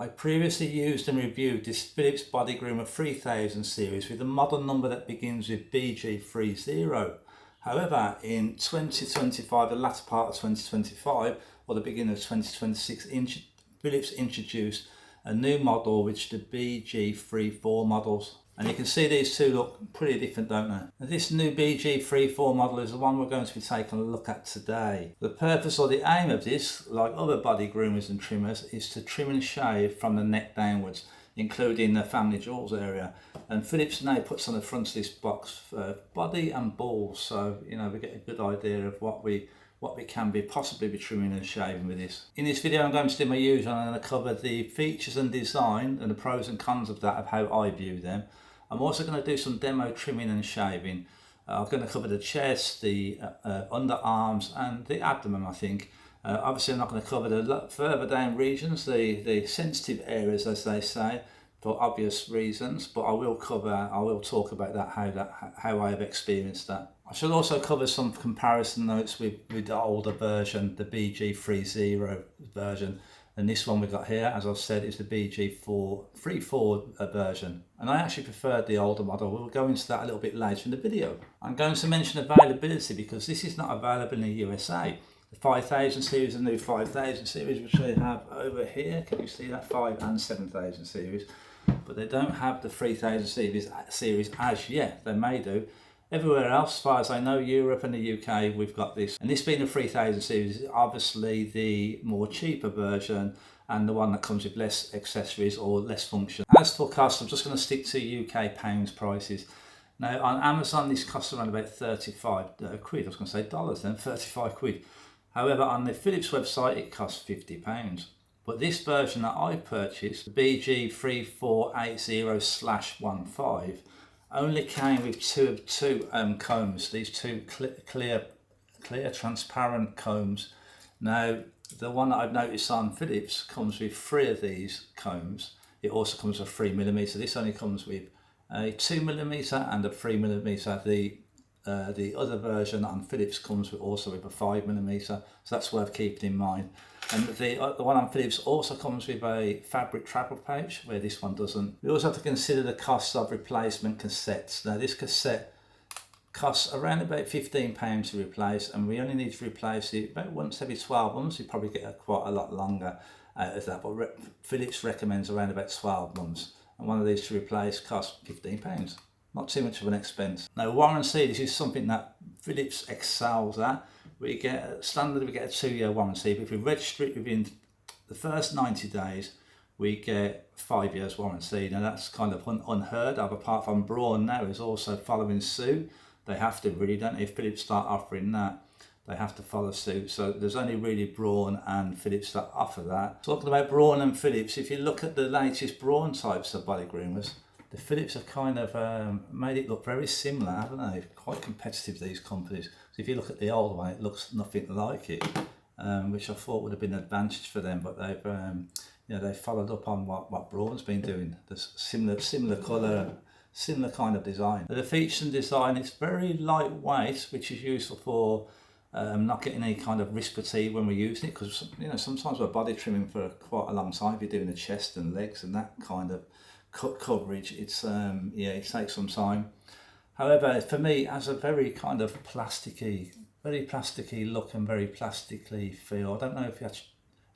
I previously used and reviewed this Philips Body Groomer 3000 series with a model number that begins with BG30. However, in 2025, the latter part of 2025 or the beginning of 2026, Philips introduced a new model, which is the BG34 models. And you can see these two look pretty different, don't they? Now, this new BG34 model is the one we're going to be taking a look at today. The purpose or the aim of this, like other body groomers and trimmers, is to trim and shave from the neck downwards, including the family jewels area. And Philips now puts on the front of this box body and balls, so we get a good idea of what we can possibly be trimming and shaving with this. In this video I'm going to do my usual. I'm going to cover the features and design and the pros and cons of that, of how I view them. I'm also going to do some demo trimming and shaving. I'm going to cover the chest, the underarms and the abdomen, I think. Obviously I'm not going to cover the further down regions, the sensitive areas as they say, for obvious reasons, but I will talk about that, how I have experienced that. I shall also cover some comparison notes with the older version, the BG30 version, and this one we've got here, as I've said, is the BG34 version, and I actually preferred the older model. We'll go into that a little bit later in the video. I'm going to mention availability because this is not available in the USA. The 5000 series, the new 5000 series, which they have over here, can you see that, 5 and 7000 series, but they don't have the 3000 series as yet. They may do. Everywhere else, as far as I know, Europe and the UK, we've got this. And this being the 3000 series, is obviously the more cheaper version and the one that comes with less accessories or less function. As for cost, I'm just going to stick to UK pounds prices. Now on Amazon this costs around about 35 quid, I was going to say dollars then, 35 quid. However, on the Philips website it costs £50. But this version that I purchased, the BG3480/15, only came with two combs, these two clear transparent combs. Now the one that I've noticed on Philips comes with 3 of these combs. It also comes with 3mm. This only comes with a 2mm and a 3mm. The other version on Philips comes also with a 5mm, so that's worth keeping in mind. And the one on Philips also comes with a fabric travel pouch, where this one doesn't. We also have to consider the cost of replacement cassettes. Now this cassette costs around about £15 to replace, and we only need to replace it about once every 12 months. You probably get quite a lot longer out of that, but Philips recommends around about 12 months. And one of these to replace costs £15. Not too much of an expense. Now warranty, this is something that Philips excels at. We get a 2-year warranty, but if we register it within the first 90 days, we get 5 years warranty. Now that's kind of unheard of, apart from Braun now is also following suit. They have to really, don't they? If Philips start offering that, they have to follow suit. So there's only really Braun and Philips that offer that. Talking about Braun and Philips, if you look at the latest Braun types of body groomers, the Philips have kind of made it look very similar, haven't they? Quite competitive, these companies. So if you look at the old one, it looks nothing like it, which I thought would have been an advantage for them. But they've, they followed up on what Braun's been doing. There's similar colour, similar kind of design. The features and design, it's very lightweight, which is useful for not getting any kind of wrist fatigue when we're using it, because sometimes we're body trimming for quite a long time. If you're doing the chest and legs and that kind of coverage, it's it takes some time. However, for me, it has a very kind of plasticky look and very plastically feel. I don't know if it's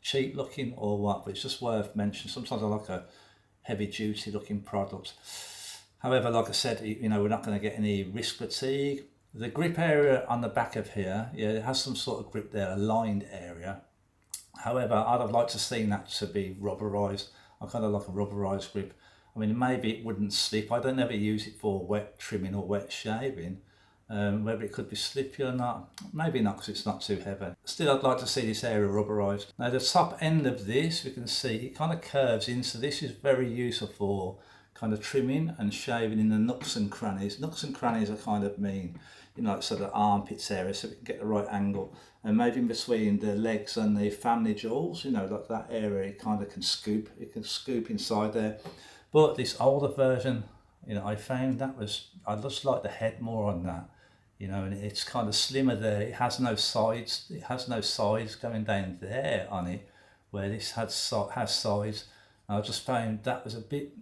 cheap looking or what, but it's just worth mentioning. Sometimes I like a heavy duty looking product. However, like I said, we're not going to get any wrist fatigue. The grip area on the back of here, it has some sort of grip there, a lined area. However, I'd have liked to see that to be rubberized. I kind of like a rubberized grip. I mean, maybe it wouldn't slip. I don't ever use it for wet trimming or wet shaving. Whether it could be slippy or not, maybe not, because it's not too heavy. Still, I'd like to see this area rubberized. Now, the top end of this, we can see it kind of curves in, so this is very useful for kind of trimming and shaving in the nooks and crannies. Nooks and crannies are kind of mean, sort of armpits area, so we can get the right angle. And maybe in between the legs and the family jewels, like that area, it kind of can scoop. It can scoop inside there. But this older version, I found I just like the head more on that, and it's kind of slimmer there. It has no sides. It has no sides going down there on it, where this has sides. I just found that was a bit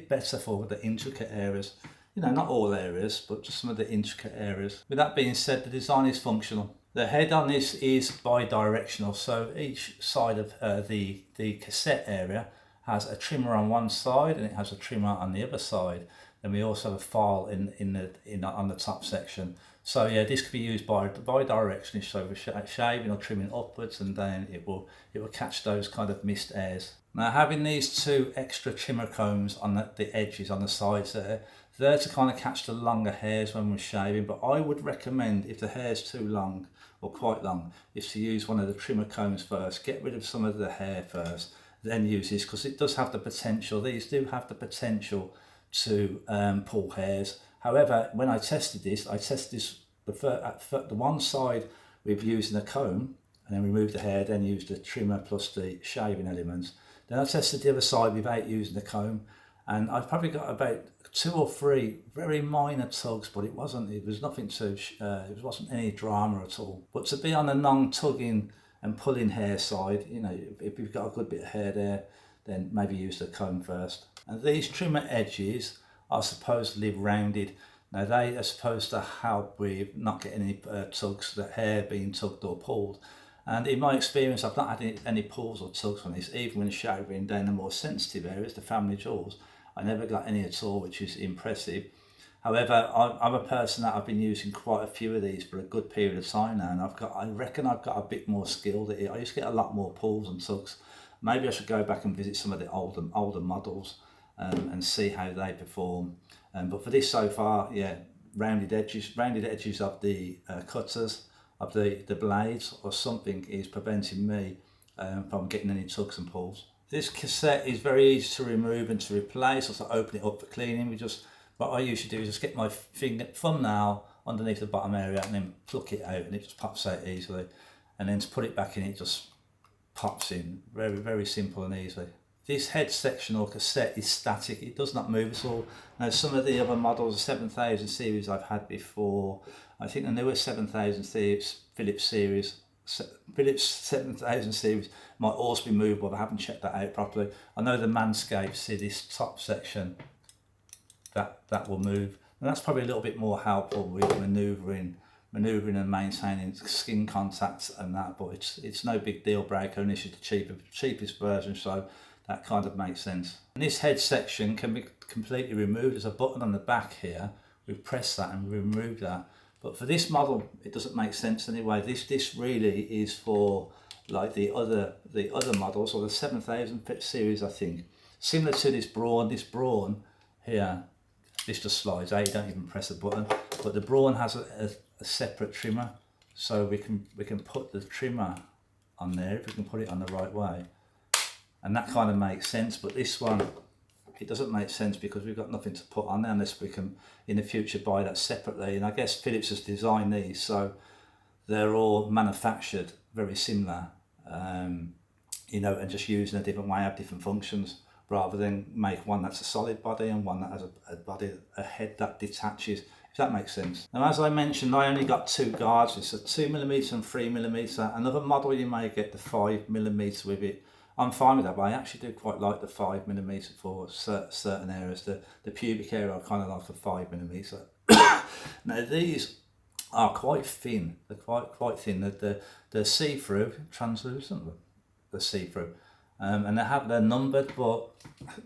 better for the intricate areas. You know, not all areas, but just some of the intricate areas. With that being said, the design is functional. The head on this is bi-directional, so each side of the cassette area has a trimmer on one side and it has a trimmer on the other side. And we also have a file on the top section. So yeah, this could be used bi-directionally, so for shaving or trimming upwards, and then it will catch those kind of missed airs. Now, having these two extra trimmer combs on the edges on the sides there, they're to kind of catch the longer hairs when we're shaving. But I would recommend, if the hair's too long or quite long, is to use one of the trimmer combs first. Get rid of some of the hair first, then use this, because it does have the potential. These do have the potential to pull hairs. However, when I tested this the one side with using a comb and then removed the hair, then used the trimmer plus the shaving elements. Then I tested the other side without using the comb, and I've probably got about 2 or 3 very minor tugs, but it wasn't any drama at all. But to be on the non-tugging and pulling hair side, you know, if you've got a good bit of hair there, then maybe use the comb first. And these trimmer edges are supposedly rounded. Now, they are supposed to help with not getting any tugs, the hair being tugged or pulled. And in my experience, I've not had any pulls or tugs on this, even when shaving down the more sensitive areas, the family jewels. I never got any at all, which is impressive. However, I'm a person that I've been using quite a few of these for a good period of time now, and I reckon I've got a bit more skill. I used to get a lot more pulls and tugs. Maybe I should go back and visit some of the older models and see how they perform. But for this so far, yeah, rounded edges of the cutters, of the blades or something is preventing me from getting any tugs and pulls. This cassette is very easy to remove and to replace, or to open it up for cleaning. What I usually do is just get my thumbnail underneath the bottom area and then pluck it out, and it just pops out easily. And then to put it back in, it just pops in. Very, very simple and easy. This head section or cassette is static, it does not move at all. Now, some of the other models, the 7000 series I've had before, I think the newer 7000 series, Philips 7000 series might also be movable, but I haven't checked that out properly. I know the Manscaped, see this top section, that will move. And that's probably a little bit more helpful with manoeuvring and maintaining skin contact and that, but it's no big deal breaker, and this is the cheapest version, so that kind of makes sense. And this head section can be completely removed. There's a button on the back here. We press that and we remove that. But for this model, it doesn't make sense anyway. This really is for like the other models, or the 7000 series, I think. Similar to this Braun here, this just slides out. You don't even press a button. But the Braun has a separate trimmer, so we can put the trimmer on there if we can put it on the right way. And that kind of makes sense, but this one, it doesn't make sense because we've got nothing to put on there unless we can in the future buy that separately. And I guess Philips has designed these so they're all manufactured very similar, you know, and just used in a different way, have different functions, rather than make one that's a solid body and one that has a head that detaches, if that makes sense. Now, as I mentioned, I only got 2 guards. It's a 2mm and 3mm. Another model you may get the 5mm with it. I'm fine with that, but I actually do quite like the 5mm for certain areas. The pubic area I kind of like a 5mm. Now, these are quite thin. They're quite thin. They're see-through, translucent. They're see-through, and they're numbered, but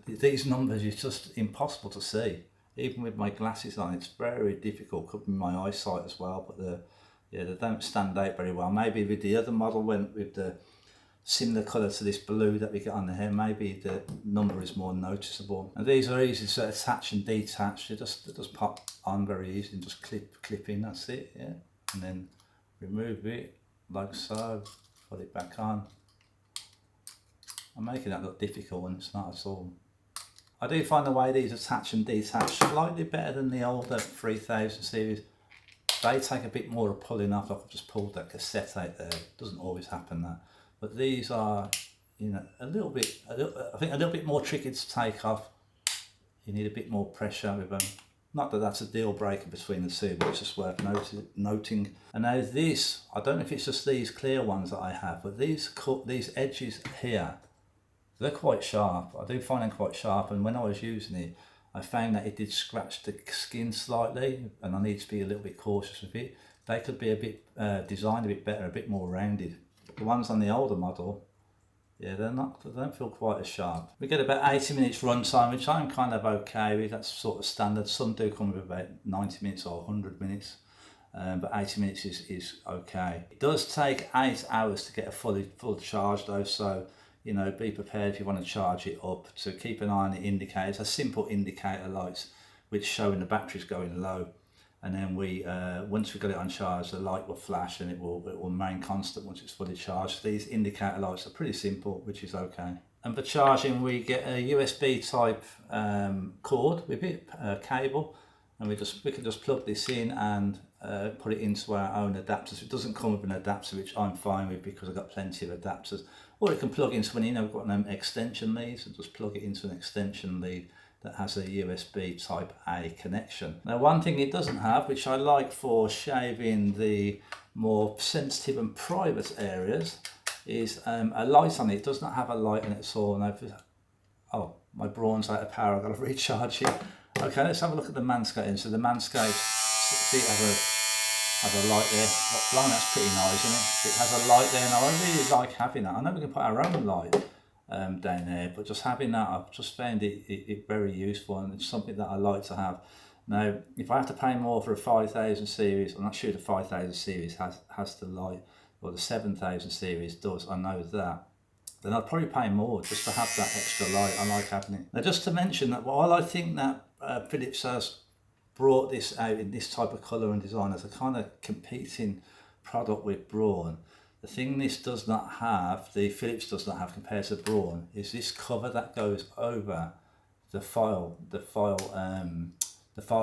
these numbers is just impossible to see. Even with my glasses on, it's very difficult. Could be my eyesight as well, but they don't stand out very well. Maybe with the other model, went with the similar colour to this blue that we get on the hair, maybe the number is more noticeable. And these are easy to attach and detach. They just pop on very easy and just clip in, that's it, yeah. And then remove it like so, put it back on. I'm making that look difficult and it's not at all. I do find the way these attach and detach slightly better than the older 3000 series. They take a bit more of pulling off. I've just pulled that cassette out there. It doesn't always happen that. But these are, you know, I think a little bit more tricky to take off. You need a bit more pressure with them. Not that that's a deal breaker between the two, but it's just worth noting. And now this, I don't know if it's just these clear ones that I have, but these edges here, They're quite sharp. I do find them quite sharp, and when I was using it, I found that it did scratch the skin slightly, and I need to be a little bit cautious with it. They could be a bit designed a bit better, a bit more rounded. The ones on the older model, yeah, they don't feel quite as sharp. We get about 80 minutes run time, which I'm kind of okay with. That's sort of standard. Some do come with about 90 minutes or 100 minutes. But 80 minutes is okay. It does take 8 hours to get a full charge though, so you know, be prepared if you want to charge it up. So keep an eye on the indicators, a simple indicator lights which show when the battery's going low, and then we once we got it on charge, the light will flash and it will remain constant once it's fully charged. These indicator lights are pretty simple, which is okay. And for charging, we get a USB type cord with it, cable, and we can just plug this in and put it into our own adapters. It doesn't come with an adapter, which I'm fine with because I've got plenty of adapters. Or it can plug into when, you know, we've got an extension lead, so just plug it into an extension lead that has a USB type A connection. Now, one thing it doesn't have, which I like for shaving the more sensitive and private areas, is a light on it. It does not have a light in it at all. Now, oh, my Braun's out of power, I've got to recharge it. Okay, let's have a look at the Manscaped. So the Manscaped seat has a light there. Blimey, that's pretty nice, isn't it? It has a light there. Now, I really like having that. I know we can put our own light down there, but just having that, I've just found it very useful, and it's something that I like to have. Now, if I have to pay more for a 5000 series, I'm not sure the 5000 series has the light, or the 7000 series does, I know that, then I'd probably pay more just to have that extra light. I like having it. Now, just to mention that while I think that Philips has brought this out in this type of colour and design as a kind of competing product with Braun, the thing this does not have, the Philips does not have compared to Braun, is this cover that goes over the file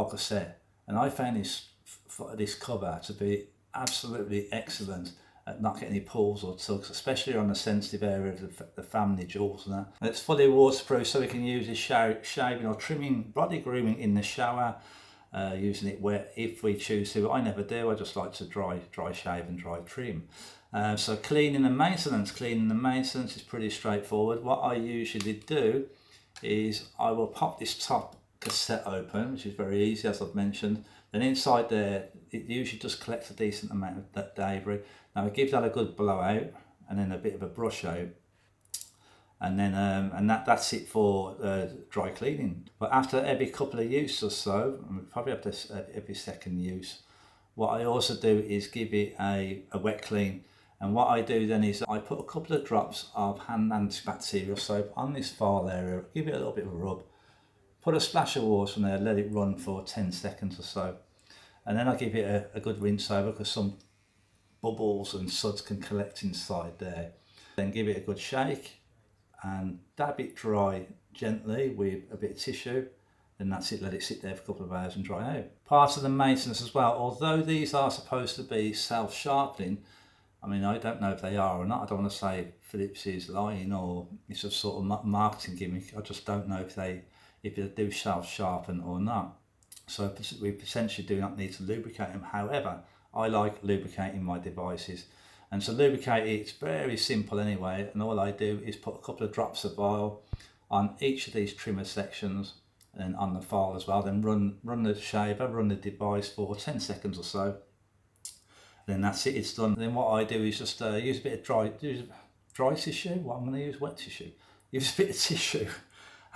cassette. And I found this cover to be absolutely excellent at not getting any pulls or tugs, especially on the sensitive area of the family jewels and that. And it's fully waterproof, so we can use this shaving or trimming, body grooming in the shower, using it wet if we choose to. I never do. I just like to dry shave and dry trim. So cleaning and maintenance is pretty straightforward. What I usually do is I will pop this top cassette open, which is very easy, as I've mentioned. Then inside there, it usually just collects a decent amount of that debris. Now I give that a good blowout and then a bit of a brush out, and then that's it for dry cleaning. But after every couple of use or so, and we probably have this every second use, what I also do is give it a wet clean. And what I do then is I put a couple of drops of hand antibacterial soap on this file area, give it a little bit of a rub, put a splash of water in there, let it run for 10 seconds or so, and then I give it a good rinse over, because some bubbles and suds can collect inside there. Then give it a good shake and dab it dry gently with a bit of tissue. Then that's it, let it sit there for a couple of hours and dry out. Part of the maintenance as well, although these are supposed to be self-sharpening, I mean, I don't know if they are or not. I don't want to say Philips is lying or it's a sort of marketing gimmick. I just don't know if they do self-sharpen or not. So we potentially do not need to lubricate them. However, I like lubricating my devices. And to lubricate it's very simple anyway. And all I do is put a couple of drops of oil on each of these trimmer sections and on the file as well. Then run the shaver, run the device for 10 seconds or so. Then that's it, it's done. Then what I do is just use a bit of dry tissue. Well, I'm going to use wet tissue. Use a bit of tissue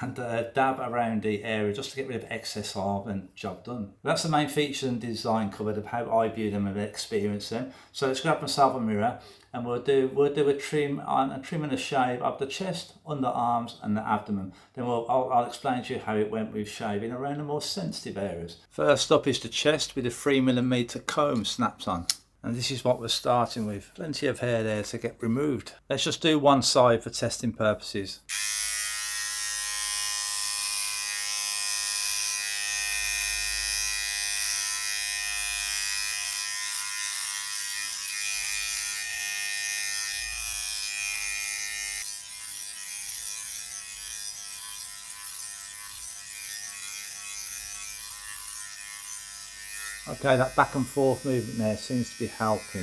and dab around the area just to get rid of excess oil, and job done. That's the main feature and design covered of how I view them and experience them. So let's grab myself a mirror and we'll do a trim and a shave of the chest, underarms and the abdomen. Then I'll explain to you how it went with shaving around the more sensitive areas. First up is the chest with a 3mm comb snapped on. And this is what we're starting with. Plenty of hair there to get removed. Let's just do one side for testing purposes. Okay, that back and forth movement there seems to be helping.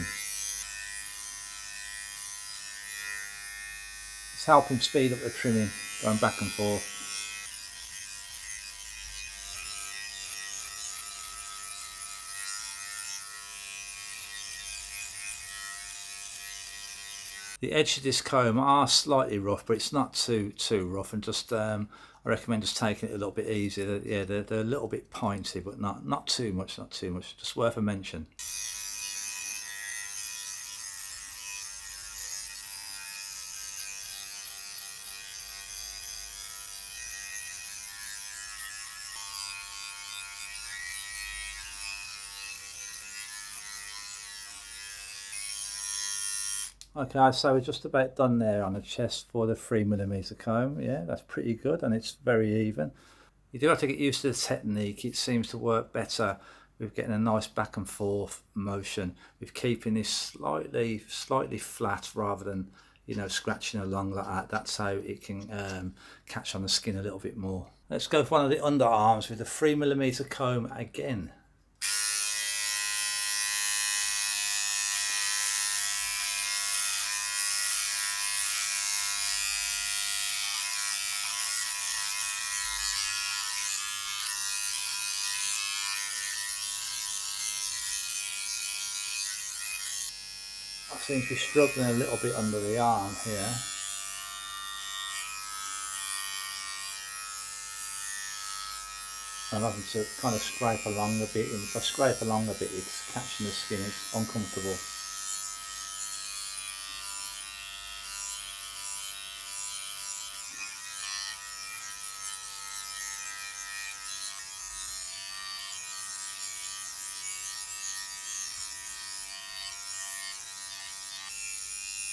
Let's helping speed up the trimming, going back and forth. The edge of this comb are slightly rough, but it's not too rough, and just I recommend just taking it a little bit easier. Yeah, they're a little bit pointy, but not too much, just worth a mention. Okay, so we're just about done there on the chest for the 3mm comb. Yeah, that's pretty good, and it's very even. You do have to get used to the technique. It seems to work better with getting a nice back and forth motion, with keeping this slightly flat rather than, you know, scratching along like that. That's how it can catch on the skin a little bit more. Let's go for one of the underarms with the 3mm comb again. I seem to be struggling a little bit under the arm here. I'm having to kind of scrape along a bit, and if I scrape along a bit it's catching the skin, it's uncomfortable.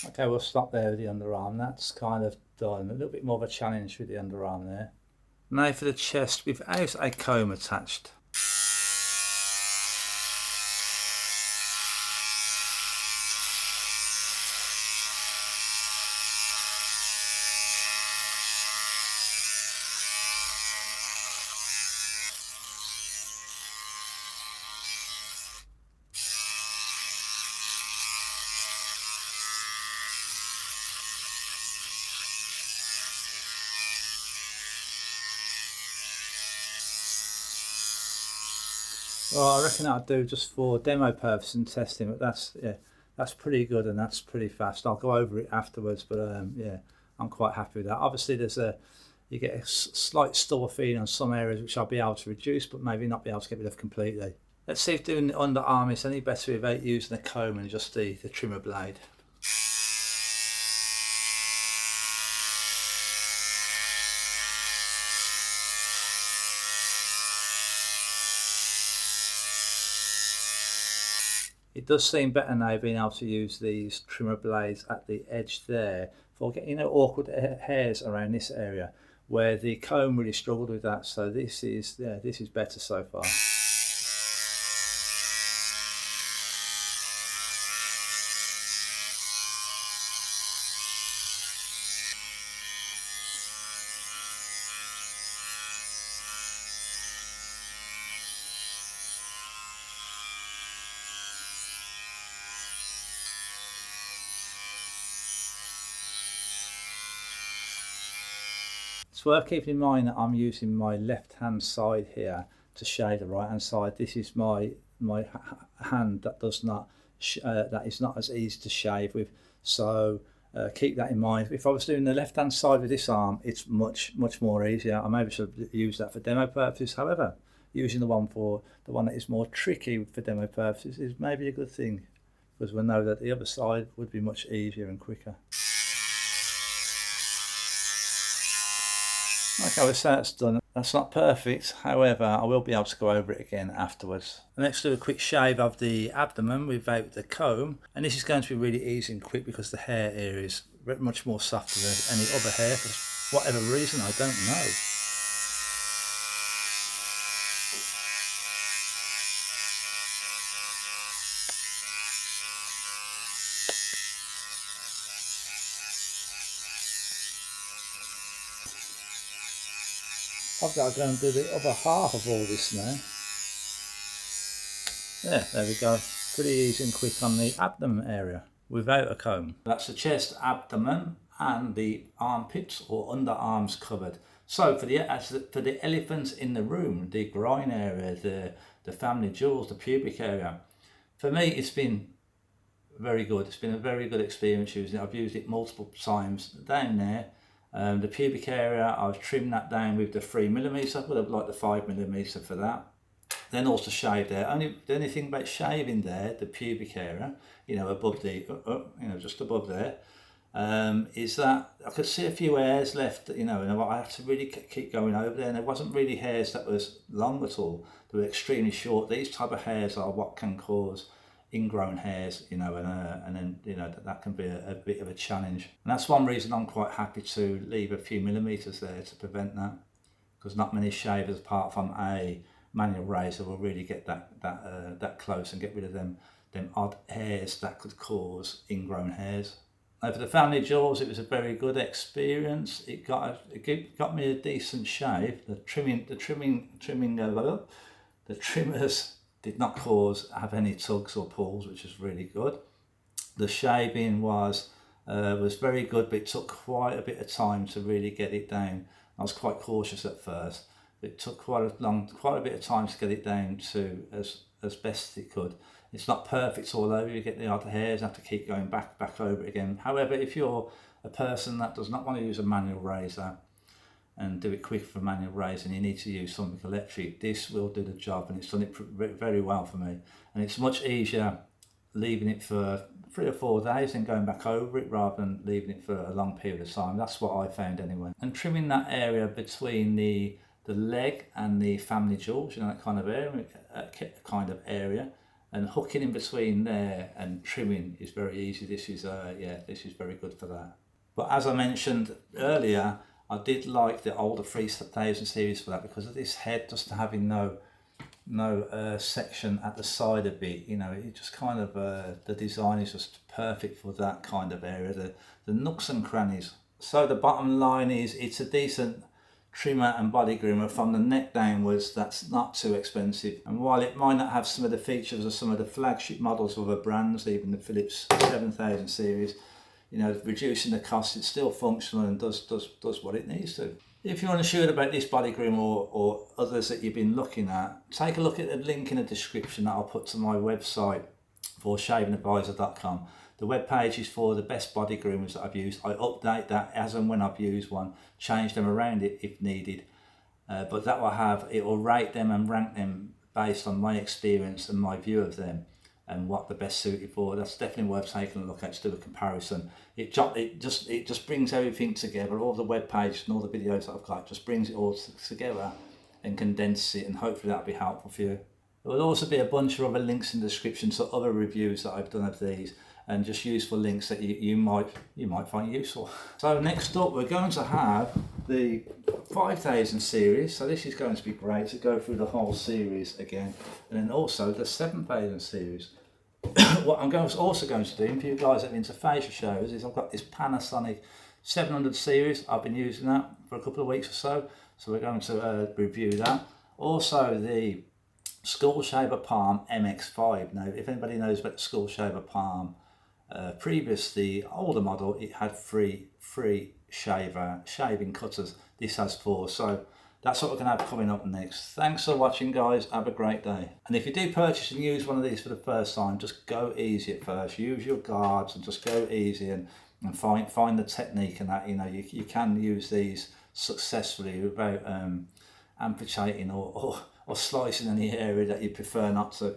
Okay, we'll stop there with the underarm. That's kind of done. A little bit more of a challenge with the underarm there. Now for the chest without a comb attached. Well, I reckon I'll do just for demo purposes and testing, but that's pretty good and that's pretty fast. I'll go over it afterwards, but yeah, I'm quite happy with that. Obviously, you get a slight store feeling on some areas which I'll be able to reduce, but maybe not be able to get rid of completely. Let's see if doing the underarm is any better without using the comb and just the trimmer blade. It does seem better now being able to use these trimmer blades at the edge there for getting, you know, awkward hairs around this area where the comb really struggled with that. So this is better so far. It's worth keeping in mind that I'm using my left hand side here to shave the right hand side. This is my hand that that is not as easy to shave with, so keep that in mind. If I was doing the left hand side with this arm, it's much more easier. I maybe should use that for demo purposes. However, using the one that is more tricky for demo purposes is maybe a good thing, because we know that the other side would be much easier and quicker. Okay, well, so that's done. That's not perfect, however, I will be able to go over it again afterwards. Let's do a quick shave of the abdomen without the comb, and this is going to be really easy and quick because the hair here is much more softer than any other hair for whatever reason, I don't know. I've got to go and do the other half of all this now. Yeah, there we go. Pretty easy and quick on the abdomen area without a comb. That's the chest, abdomen, and the armpits or underarms covered. So for the elephants in the room, the groin area, the family jewels, the pubic area, for me it's been very good. It's been a very good experience using it. I've used it multiple times down there. The pubic area, I've trimmed that down with the 3mm. I would have liked the 5mm for that. Then also shave there. The only thing about shaving there, the pubic area, you know, above the, just above there, is that I could see a few hairs left, you know, and I had to really keep going over there. And there wasn't really hairs that was long at all. They were extremely short. These type of hairs are what can cause ingrown hairs, you know, and then, you know, that can be a bit of a challenge. And that's one reason I'm quite happy to leave a few millimeters there to prevent that, because not many shavers apart from a manual razor will really get that close and get rid of them odd hairs that could cause ingrown hairs. Now for the family jewels, it was a very good experience. It got me a decent shave. The trimmers did not have any tugs or pulls, which is really good. The shaving was very good, but it took quite a bit of time to really get it down. I was quite cautious at first. It took quite a bit of time to get it down to as best it could. It's not perfect all over. You get the odd hairs, have to keep going back over it again. However, if you're a person that does not want to use a manual razor and do it quick for manual razor, and you need to use something electric, this will do the job, and it's done it very well for me. And it's much easier leaving it for 3 or 4 days and going back over it rather than leaving it for a long period of time. That's what I found anyway. And trimming that area between the leg and the family jewels, you know, that kind of area, and hooking in between there and trimming is very easy. This is very good for that. But as I mentioned earlier, I did like the older 3000 series for that, because of this head just having no section at the side of it. You know, it just kind of the design is just perfect for that kind of area, the nooks and crannies. So the bottom line is, it's a decent trimmer and body groomer from the neck downwards. That's not too expensive, and while it might not have some of the features of some of the flagship models of other brands, even the Philips 7000 series, you know, reducing the cost, it's still functional and does what it needs to. If you're unsure about this body groomer or others that you've been looking at, take a look at the link in the description that I'll put to my website for shavingadvisor.com. The web page is for the best body groomers that I've used. I update that as and when I've used one, change them around it if needed. But that it will rate them and rank them based on my experience and my view of them and what the best suited for. That's definitely worth taking a look at to do a comparison. It just brings everything together. All the web pages and all the videos that I've got just brings it all together and condenses it, and hopefully that'll be helpful for you. There will also be a bunch of other links in the description to other reviews that I've done of these, and just useful links that you might find useful. So next up, we're going to have the 5000 series. So this is going to be great to go through the whole series again, and then also the 7000 series. What I'm also going to do, and for you guys that are into facial shows, is I've got this Panasonic 700 series. I've been using that for a couple of weeks or so we're going to review that. Also the Skull Shaver Palm MX5. Now, if anybody knows about the Skull Shaver Palm, the older model, it had three shaving cutters. This has 4, so that's what we're going to have coming up next. Thanks for watching, guys. Have a great day. And if you do purchase and use one of these for the first time, just go easy at first. Use your guards and just go easy and find the technique, and that, you know, you can use these successfully without amputating or slicing any area that you prefer not to.